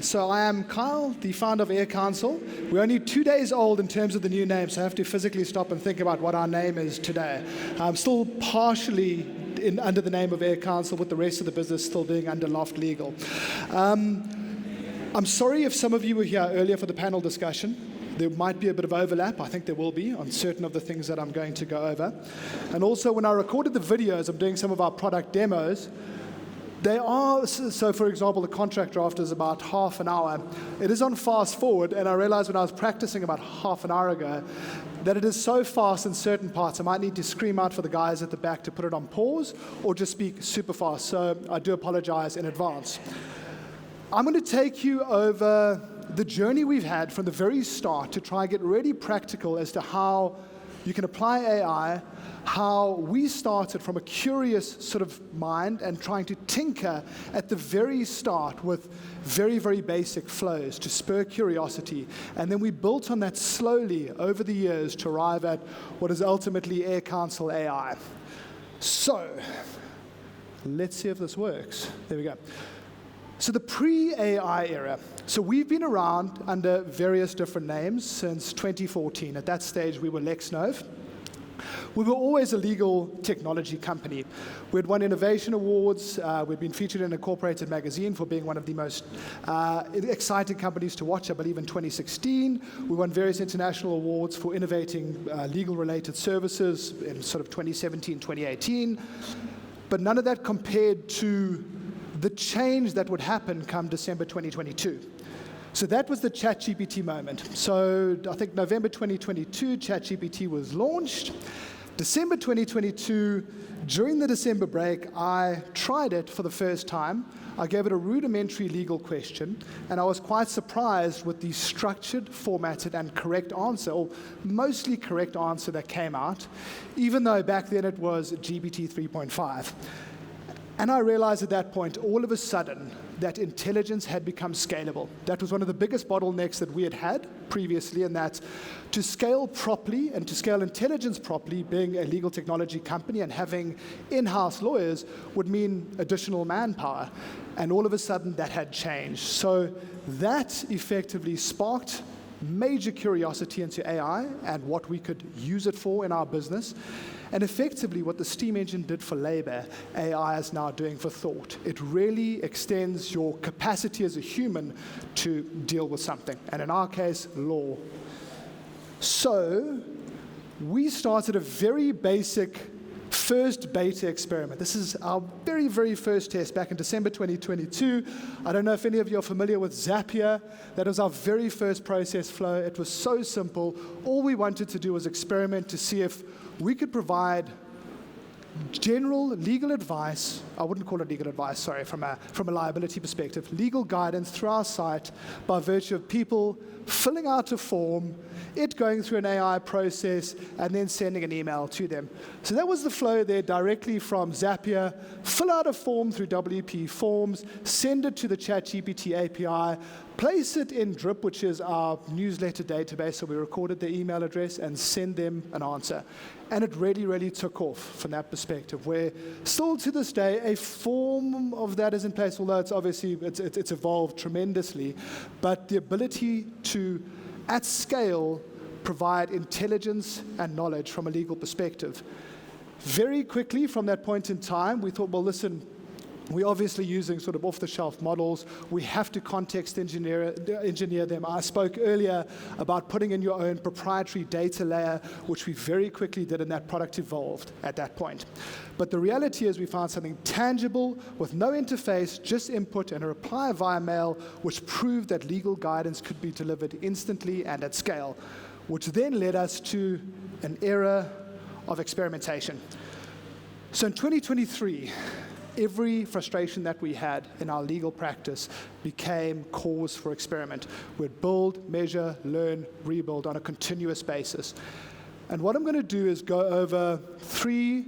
So I am Kyle, the founder of AirCounsel. We're only 2 days old in terms of the new name, so I have to physically stop and think about what our name is today. I'm still partially under the name of AirCounsel, with the rest of the business still being under Loft Legal. I'm sorry if some of you were here earlier for the panel discussion. There might be a bit of overlap. I think there will be on certain of the things that I'm going to go over. And also, when I recorded the videos, I'm doing some of our product demos. They are, so for example, the contract draft is about half an hour. It is on fast forward, and I realized when I was practicing about half an hour ago that it is so fast in certain parts, I might need to scream out for the guys at the back to put it on pause or just speak super fast. So I do apologize in advance. I'm going to take you over the journey we've had from the very start to try and get really practical as to how you can apply AI, how we started from a curious sort of mind and trying to tinker at the very start with very, very basic flows to spur curiosity. And then we built on that slowly over the years to arrive at what is ultimately AirCounsel AI. So let's see if this works. There we go. So the pre-AI era. So we've been around under various different names since 2014. At that stage, we were LexNove. We were always a legal technology company. We had won innovation awards. We'd been featured in a corporated magazine for being one of the most exciting companies to watch, I believe, in 2016. We won various international awards for innovating legal-related services in sort of 2017, 2018. But none of that compared to the change that would happen come December 2022. So that was the ChatGPT moment. So I think November 2022, ChatGPT was launched. December 2022, during the December break, I tried it for the first time. I gave it a rudimentary legal question, and I was quite surprised with the structured, formatted, and correct answer, or mostly correct answer that came out, even though back then it was GPT 3.5. And I realized at that point, all of a sudden, that intelligence had become scalable. That was one of the biggest bottlenecks that we had had previously, and that to scale properly and to scale intelligence properly, being a legal technology company and having in-house lawyers would mean additional manpower. And all of a sudden, that had changed. So that effectively sparked major curiosity into AI and what we could use it for in our business. And effectively, what the steam engine did for labor, AI is now doing for thought. It really extends your capacity as a human to deal with something, and in our case, law. So we started a very basic first beta experiment. This is our very, very first test back in December 2022. I don't know if any of you are familiar with Zapier. That was our very first process flow. It was so simple. All we wanted to do was experiment to see if we could provide general legal advice. I wouldn't call it legal advice, sorry, from a liability perspective. Legal guidance through our site by virtue of people filling out a form, it going through an AI process, and then sending an email to them. So that was the flow there directly from Zapier. Fill out a form through WP Forms, send it to the ChatGPT API, place it in Drip, which is our newsletter database, so we recorded the email address, and send them an answer. And it really, really took off from that perspective, where still to this day, a form of that is in place, although it's obviously, it's evolved tremendously. But the ability to, at scale, provide intelligence and knowledge from a legal perspective. Very quickly from that point in time, we thought, well, listen, we're obviously using sort of off-the-shelf models. We have to context engineer them. I spoke earlier about putting in your own proprietary data layer, which we very quickly did, and that product evolved at that point. But the reality is we found something tangible with no interface, just input and a reply via mail, which proved that legal guidance could be delivered instantly and at scale, which then led us to an era of experimentation. So in 2023, every frustration that we had in our legal practice became cause for experiment. We'd build, measure, learn, rebuild on a continuous basis. And what I'm going to do is go over 3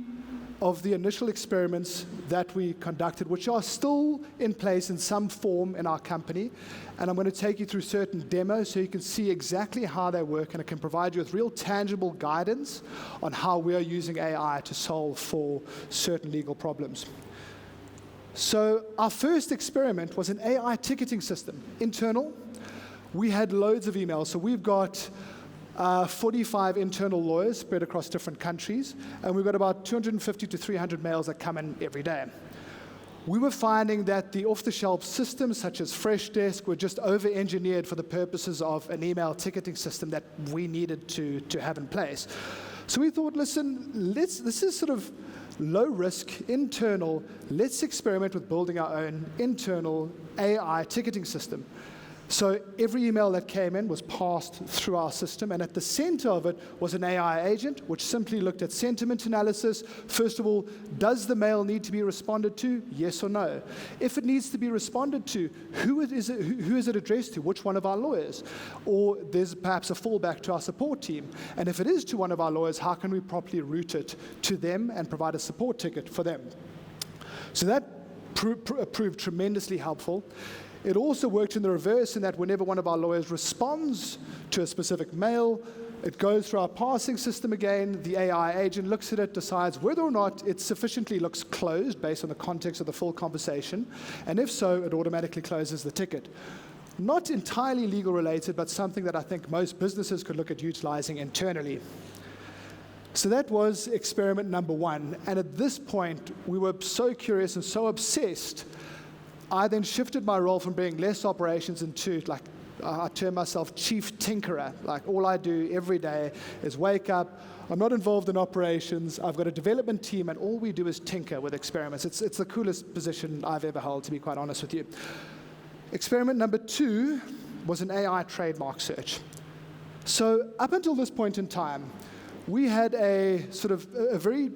of the initial experiments that we conducted, which are still in place in some form in our company. And I'm going to take you through certain demos so you can see exactly how they work, and it can provide you with real tangible guidance on how we are using AI to solve for certain legal problems. So our first experiment was an AI ticketing system, internal. We had loads of emails. So we've got 45 internal lawyers spread across different countries, and we've got about 250 to 300 mails that come in every day. We were finding that the off-the-shelf systems, such as Freshdesk, were just over-engineered for the purposes of an email ticketing system that we needed to have in place. So we thought, listen, this is sort of low risk, internal. Let's experiment with building our own internal AI ticketing system. So every email that came in was passed through our system, and at the center of it was an AI agent, which simply looked at sentiment analysis. First of all, does the mail need to be responded to? Yes or no? If it needs to be responded to, who is it addressed to? Which one of our lawyers? Or there's perhaps a fallback to our support team. And if it is to one of our lawyers, how can we properly route it to them and provide a support ticket for them? So that proved tremendously helpful. It also worked in the reverse in that whenever one of our lawyers responds to a specific mail, it goes through our parsing system again. The AI agent looks at it, decides whether or not it sufficiently looks closed based on the context of the full conversation, and if so, it automatically closes the ticket. Not entirely legal related, but something that I think most businesses could look at utilizing internally. So that was experiment number one, and at this point, we were so curious and so obsessed. I then shifted my role from being less operations into, like, I term myself chief tinkerer. Like, all I do every day is wake up. I'm not involved in operations. I've got a development team, and all we do is tinker with experiments. It's the coolest position I've ever held, to be quite honest with you. Experiment number two was an AI trademark search. So up until this point in time, we had a sort of a very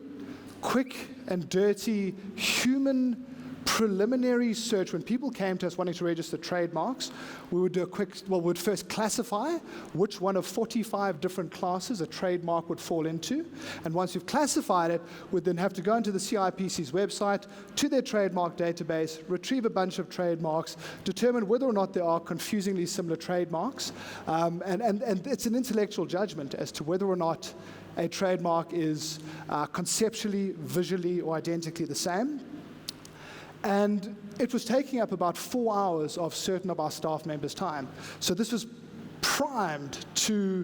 quick and dirty human preliminary search. When people came to us wanting to register trademarks, we would do we'd first classify which one of 45 different classes a trademark would fall into. And once we've classified it, we'd then have to go into the CIPC's website, to their trademark database, retrieve a bunch of trademarks, determine whether or not there are confusingly similar trademarks. And it's an intellectual judgment as to whether or not a trademark is conceptually, visually, or identically the same. And it was taking up about 4 hours of certain of our staff members' time. So this was primed to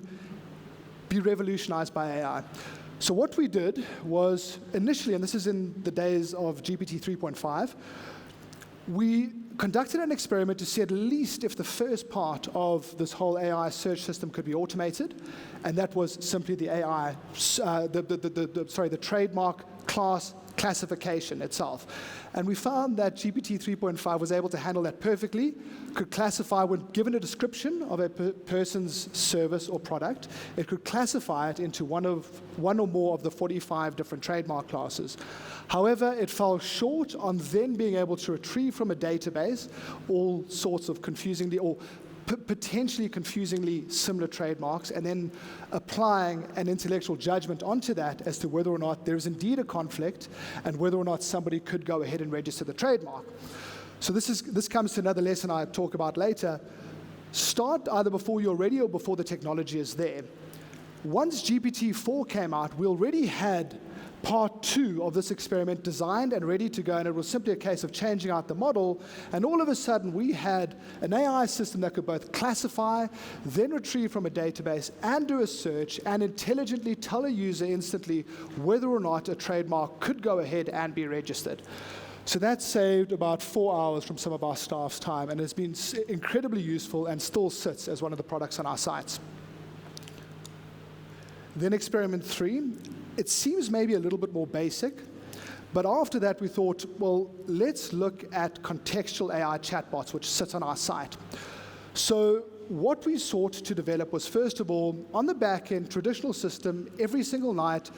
be revolutionized by AI. So what we did was initially, and this is in the days of GPT 3.5, we conducted an experiment to see at least if the first part of this whole AI search system could be automated, and that was simply the AI, the trademark class classification itself. And we found that GPT 3.5 was able to handle that perfectly, could classify when given a description of a person's service or product, it could classify it into one or more of the 45 different trademark classes. However, it fell short on then being able to retrieve from a database all sorts of confusingly or potentially confusingly similar trademarks, and then applying an intellectual judgment onto that as to whether or not there is indeed a conflict and whether or not somebody could go ahead and register the trademark. So this comes to another lesson I talk about later. Start either before you're ready or before the technology is there. Once GPT-4 came out, we already had part two of this experiment designed and ready to go, and it was simply a case of changing out the model, and all of a sudden we had an AI system that could both classify, then retrieve from a database, and do a search, and intelligently tell a user instantly whether or not a trademark could go ahead and be registered. So that saved about 4 hours from some of our staff's time, and has been incredibly useful and still sits as one of the products on our sites. Then experiment 3. It seems maybe a little bit more basic, but after that we thought, well, let's look at contextual AI chatbots, which sits on our site. So what we sought to develop was, first of all, on the back end, traditional system, every single night,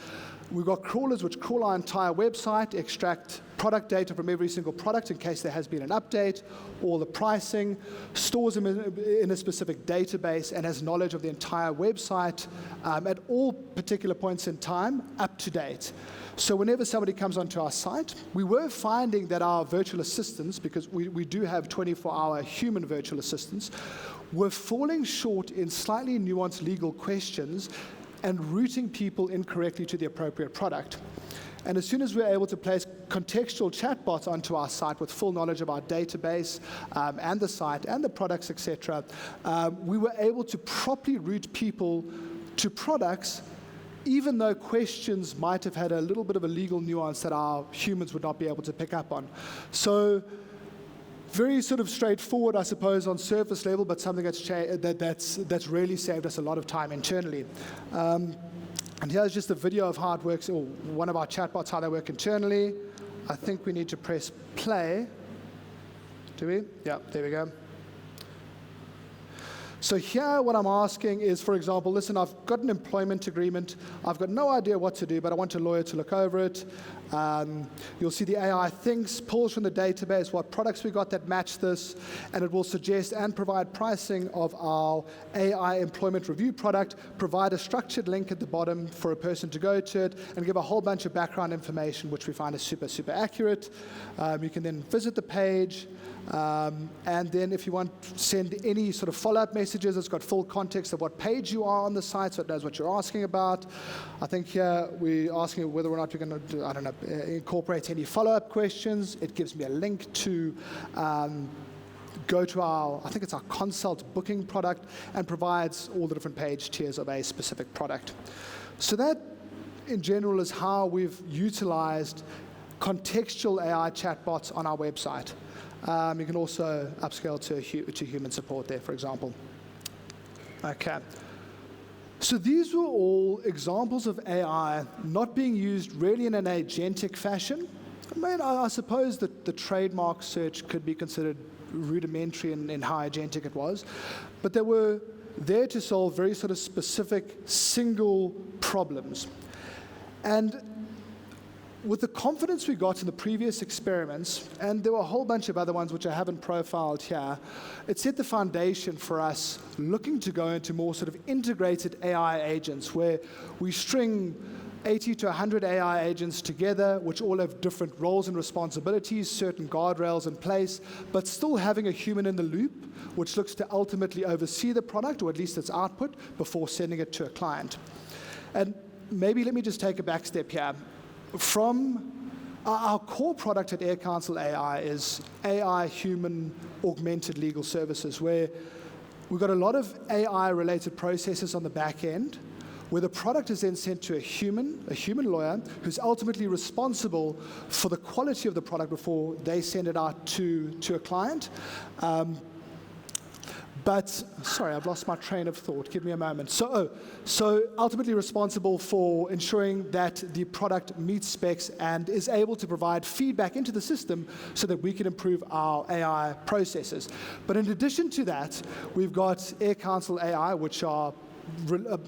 we've got crawlers which crawl our entire website, extract product data from every single product in case there has been an update, or the pricing, stores them in a specific database, and has knowledge of the entire website at all particular points in time, up to date. So whenever somebody comes onto our site, we were finding that our virtual assistants, because we do have 24-hour human virtual assistants, were falling short in slightly nuanced legal questions and routing people incorrectly to the appropriate product. And as soon as we were able to place contextual chatbots onto our site with full knowledge of our database and the site and the products, etc., we were able to properly route people to products, even though questions might have had a little bit of a legal nuance that our humans would not be able to pick up on. So very sort of straightforward, I suppose, on surface level, but something that's really saved us a lot of time internally. And here's just a video of how it works, or one of our chatbots, how they work internally. I think we need to press play. Do we? Yeah, there we go. So here what I'm asking is, for example, listen, I've got an employment agreement. I've got no idea what to do, but I want a lawyer to look over it. You'll see the AI thinks, pulls from the database what products we got that match this, and it will suggest and provide pricing of our AI employment review product, provide a structured link at the bottom for a person to go to it, and give a whole bunch of background information, which we find is super, super accurate. You can then visit the page. And then if you want to send any sort of follow-up messages, it's got full context of what page you are on the site, so it knows what you're asking about. I think here we're asking whether or not we're going to, incorporate any follow-up questions. It gives me a link to go to our, I think it's our consult booking product, and provides all the different page tiers of a specific product. So that, in general, is how we've utilized contextual AI chatbots on our website. You can also upscale to human support there, for example. Okay. So these were all examples of AI not being used really in an agentic fashion. I mean, I suppose that the trademark search could be considered rudimentary in how agentic it was, but they were there to solve very sort of specific single problems. And with the confidence we got in the previous experiments, and there were a whole bunch of other ones which I haven't profiled here, it set the foundation for us looking to go into more sort of integrated AI agents, where we string 80 to 100 AI agents together, which all have different roles and responsibilities, certain guardrails in place, but still having a human in the loop, which looks to ultimately oversee the product, or at least its output, before sending it to a client. And maybe let me just take a back step here. From our core product at AirCounsel AI is AI human augmented legal services, where we've got a lot of AI-related processes on the back end, where the product is then sent to a human lawyer, who's ultimately responsible for the quality of the product before they send it out to a client. But, sorry, I've lost my train of thought. Give me a moment. So ultimately responsible for ensuring that the product meets specs and is able to provide feedback into the system so that we can improve our AI processes. But in addition to that, we've got AirCounsel AI, which are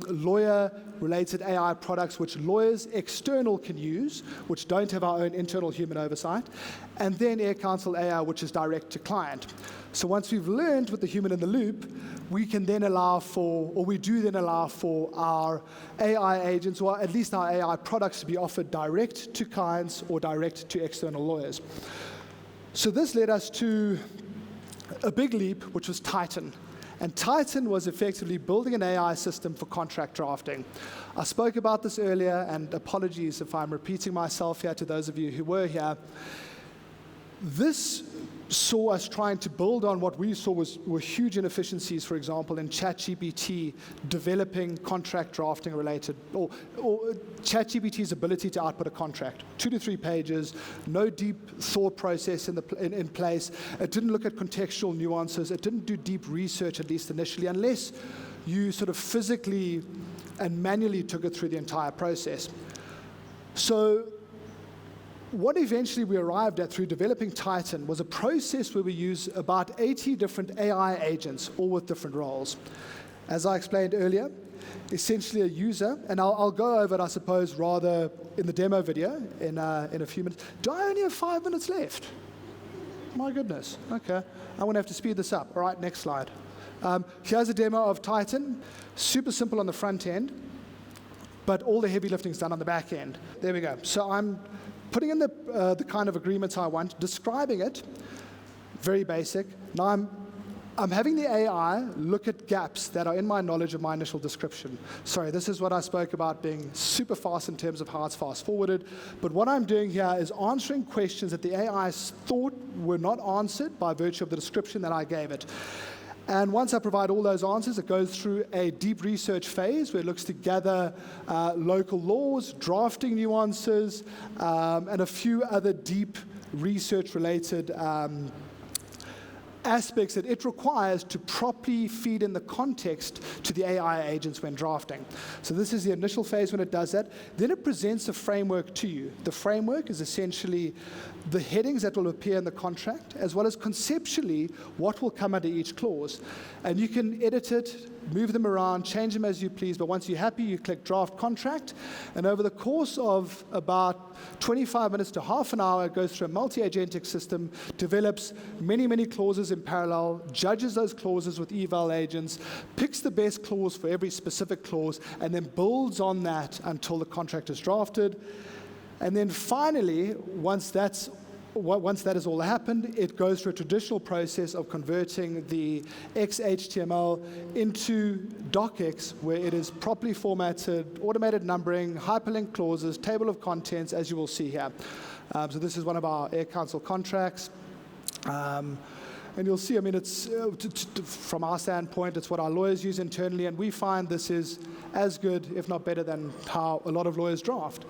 lawyer-related AI products which lawyers external can use, which don't have our own internal human oversight, and then AirCounsel AI, which is direct to client. So once we've learned with the human in the loop, we can then allow for, or we do then allow for our AI agents, or at least our AI products, to be offered direct to clients or direct to external lawyers. So this led us to a big leap, which was Titan. And Titan was effectively building an AI system for contract drafting. I spoke about this earlier, and apologies if I'm repeating myself here to those of you who were here. This saw us trying to build on what we saw were huge inefficiencies, for example, in ChatGPT developing contract drafting related, or ChatGPT's ability to output a contract. 2 to 3 pages, no deep thought process in place. It didn't look at contextual nuances. It didn't do deep research, at least initially, unless you sort of physically and manually took it through the entire process. So what eventually we arrived at through developing Titan was a process where we use about 80 different AI agents, all with different roles. As I explained earlier, essentially a user, and I'll go over it, I suppose, rather in the demo video in a few minutes. Do I only have 5 minutes left? My goodness. Okay. I'm going to have to speed this up. All right, next slide. Here's a demo of Titan. Super simple on the front end, but all the heavy lifting is done on the back end. There we go. So I'm putting in the kind of agreements I want, describing it, very basic. Now I'm I'm having the AI look at gaps that are in my knowledge of my initial description. Sorry, this is what I spoke about being super fast in terms of how it's fast-forwarded. But what I'm doing here is answering questions that the AI thought were not answered by virtue of the description that I gave it. And once I provide all those answers, it goes through a deep research phase where it looks to gather local laws, drafting nuances, and a few other deep research-related aspects that it requires to properly feed in the context to the AI agents when drafting. So this is the initial phase when it does that. Then it presents a framework to you. The framework is essentially the headings that will appear in the contract, as well as conceptually what will come under each clause. And you can edit it, move them around, change them as you please, but once you're happy, you click Draft Contract, and over the course of about 25 minutes to half an hour, it goes through a multi-agentic system, develops many, many clauses in parallel, judges those clauses with eval agents, picks the best clause for every specific clause, and then builds on that until the contract is drafted. And then finally, once that has all happened, it goes through a traditional process of converting the XHTML into docx, where it is properly formatted, automated numbering, hyperlink clauses, table of contents, as you will see here. So this is one of our AirCounsel contracts. And you'll see, I mean, it's from our standpoint, it's what our lawyers use internally, and we find this is as good, if not better, than how a lot of lawyers draft.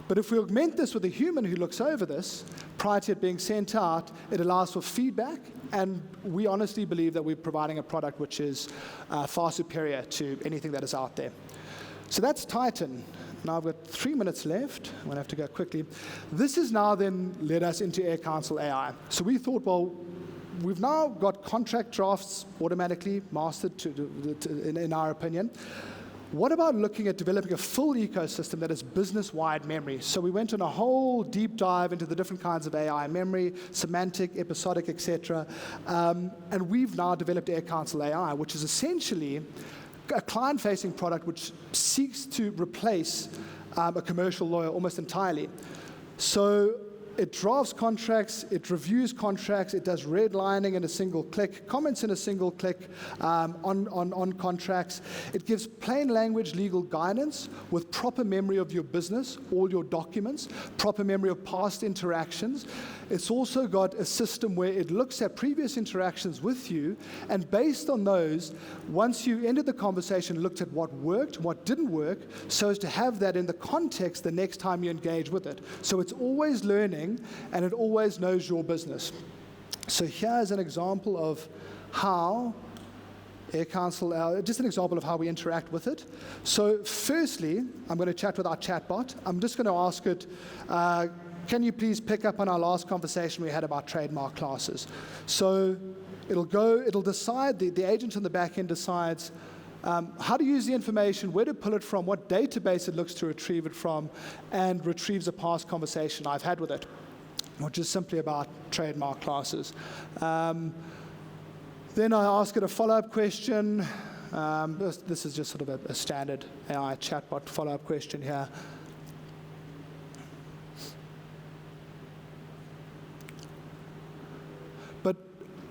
But if we augment this with a human who looks over this, prior to it being sent out, it allows for feedback, and we honestly believe that we're providing a product which is far superior to anything that is out there. So that's Titan. Now I've got 3 minutes left. I'm going to have to go quickly. This has now then led us into AirCounsel AI. So we thought, well, we've now got contract drafts automatically mastered in our opinion. What about looking at developing a full ecosystem that is business-wide memory? So we went on a whole deep dive into the different kinds of AI memory, semantic, episodic, etc. And we've now developed AirCounsel AI, which is essentially a client-facing product which seeks to replace a commercial lawyer almost entirely. So it drafts contracts, it reviews contracts, it does redlining in a single click, comments in a single click on contracts. It gives plain language legal guidance with proper memory of your business, all your documents, proper memory of past interactions. It's also got a system where it looks at previous interactions with you, and based on those, once you ended the conversation, looked at what worked, what didn't work, so as to have that in the context the next time you engage with it. So it's always learning, and it always knows your business. So here's an example of how AirCounsel, just an example of how we interact with it. So firstly, I'm going to chat with our chatbot. I'm just going to ask it, can you please pick up on our last conversation we had about trademark classes? So it'll decide, the agent on the back end decides how to use the information, where to pull it from, what database it looks to retrieve it from, and retrieves a past conversation I've had with it, which is simply about trademark classes. Then I ask it a follow-up question. This is just sort of a standard AI chatbot follow-up question here. But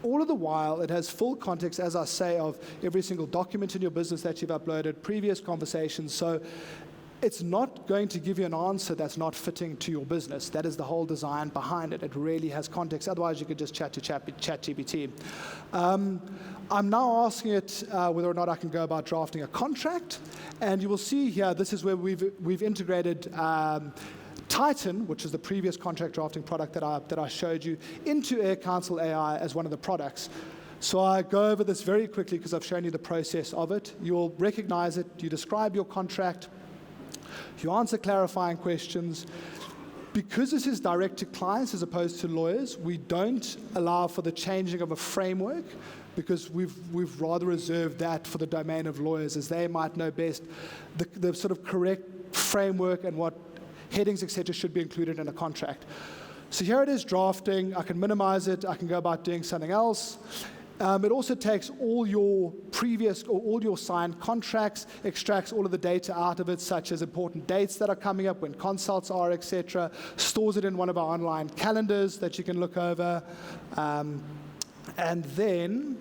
all of the while, it has full context, as I say, of every single document in your business that you've uploaded, previous conversations. So it's not going to give you an answer that's not fitting to your business. That is the whole design behind it. It really has context. Otherwise, you could just chat to ChatGPT. I'm now asking it whether or not I can go about drafting a contract. And you will see here, this is where we've integrated Titan, which is the previous contract drafting product that I showed you, into AirCounsel AI as one of the products. So I go over this very quickly because I've shown you the process of it. You'll recognize it. You describe your contract. You answer clarifying questions. Because this is direct to clients as opposed to lawyers, we don't allow for the changing of a framework because we've rather reserved that for the domain of lawyers, as they might know best the sort of correct framework and what headings, etc., should be included in a contract. So here it is drafting. I can minimize it. I can go about doing something else. It also takes all your previous or all your signed contracts, extracts all of the data out of it, such as important dates that are coming up, when consults are, etc., stores it in one of our online calendars that you can look over, and then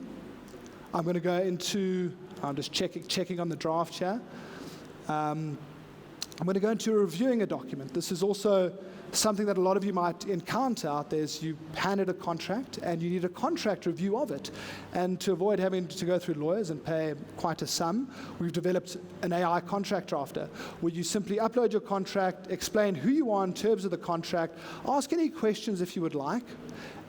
I'm going to go into, I'm just checking on the draft here. I'm going to go into reviewing a document. This is also something that a lot of you might encounter out there is you handed a contract and you need a contract review of it. And to avoid having to go through lawyers and pay quite a sum, we've developed an AI contract drafter where you simply upload your contract, explain who you are in terms of the contract, ask any questions if you would like,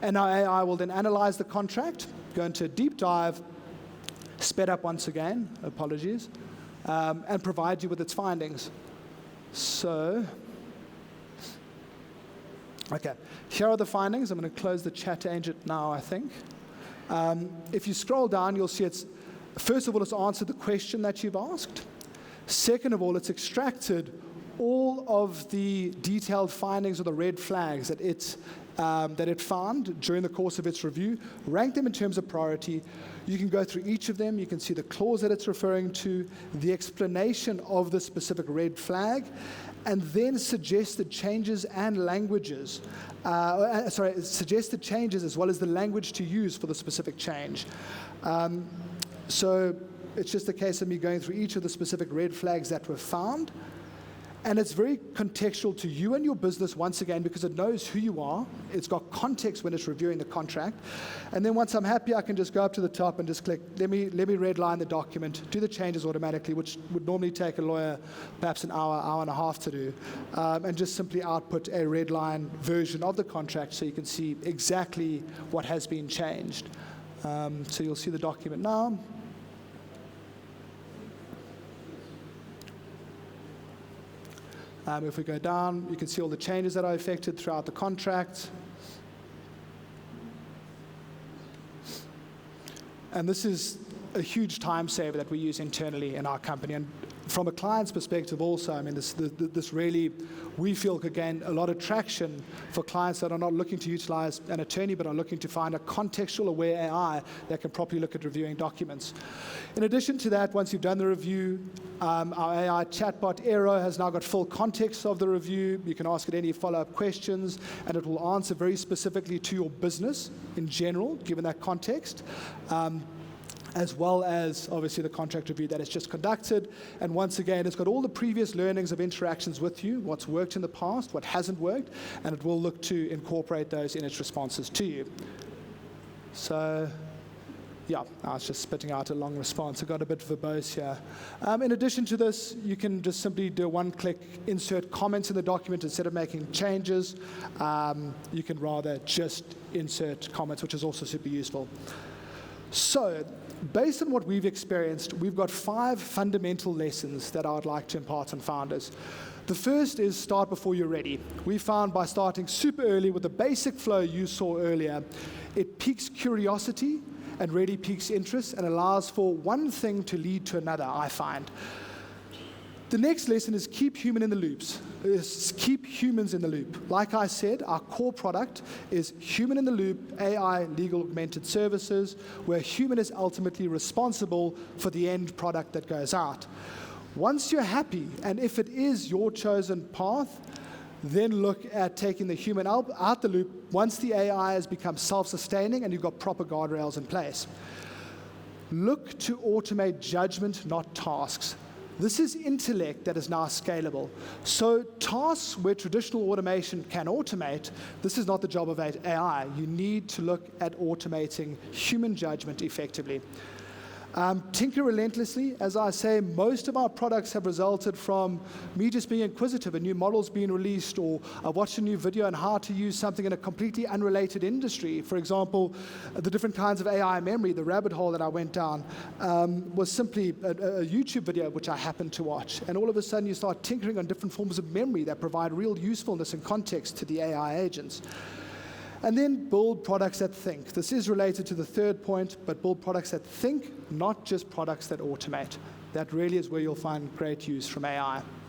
and our AI will then analyze the contract, go into a deep dive, sped up once again, apologies, and provide you with its findings. So, okay, here are the findings. I'm going to close the chat agent now, I think. If you scroll down, you'll see it's, first of all, it's answered the question that you've asked. Second of all, it's extracted all of the detailed findings or the red flags that it found during the course of its review, ranked them in terms of priority. You can go through each of them. You can see the clause that it's referring to, the explanation of the specific red flag, and then suggested changes and languages. Suggested changes as well as the language to use for the specific change. So it's just a case of me going through each of the specific red flags that were found. And it's very contextual to you and your business, once again, because it knows who you are. It's got context when it's reviewing the contract. And then once I'm happy, I can just go up to the top and just click, let me redline the document, do the changes automatically, which would normally take a lawyer perhaps an hour and a half to do, and just simply output a redline version of the contract so you can see exactly what has been changed. So you'll see the document now. If we go down, you can see all the changes that are affected throughout the contract. And this is a huge time saver that we use internally in our company. And from a client's perspective also, I mean, this really, we feel, could gain a lot of traction for clients that are not looking to utilize an attorney, but are looking to find a contextual aware AI that can properly look at reviewing documents. In addition to that, once you've done the review, our AI chatbot, Aero, has now got full context of the review. You can ask it any follow-up questions, and it will answer very specifically to your business in general, given that context. As well as, obviously, the contract review that it's just conducted. And once again, it's got all the previous learnings of interactions with you, what's worked in the past, what hasn't worked, and it will look to incorporate those in its responses to you. So, yeah, I was just spitting out a long response. I got a bit verbose here. In addition to this, you can just simply do a one-click insert comments in the document instead of making changes. You can rather just insert comments, which is also super useful. So, based on what we've experienced, we've got 5 fundamental lessons that I would like to impart on founders. The first is start before you're ready. We found by starting super early with the basic flow you saw earlier, it piques curiosity and really piques interest and allows for one thing to lead to another, I find. The next lesson is keep humans in the loop. Like I said, our core product is human in the loop, AI legal augmented services, where human is ultimately responsible for the end product that goes out. Once you're happy, and if it is your chosen path, then look at taking the human out the loop once the AI has become self-sustaining and you've got proper guardrails in place. Look to automate judgment, not tasks. This is intellect that is now scalable. So tasks where traditional automation can automate, this is not the job of AI. You need to look at automating human judgment effectively. Tinker relentlessly. As I say, most of our products have resulted from me just being inquisitive and new models being released, or I watched a new video on how to use something in a completely unrelated industry. For example, the different kinds of AI memory, the rabbit hole that I went down, was simply a YouTube video which I happened to watch. And all of a sudden you start tinkering on different forms of memory that provide real usefulness and context to the AI agents. And then build products that think. This is related to the third point, but build products that think, not just products that automate. That really is where you'll find great use from AI.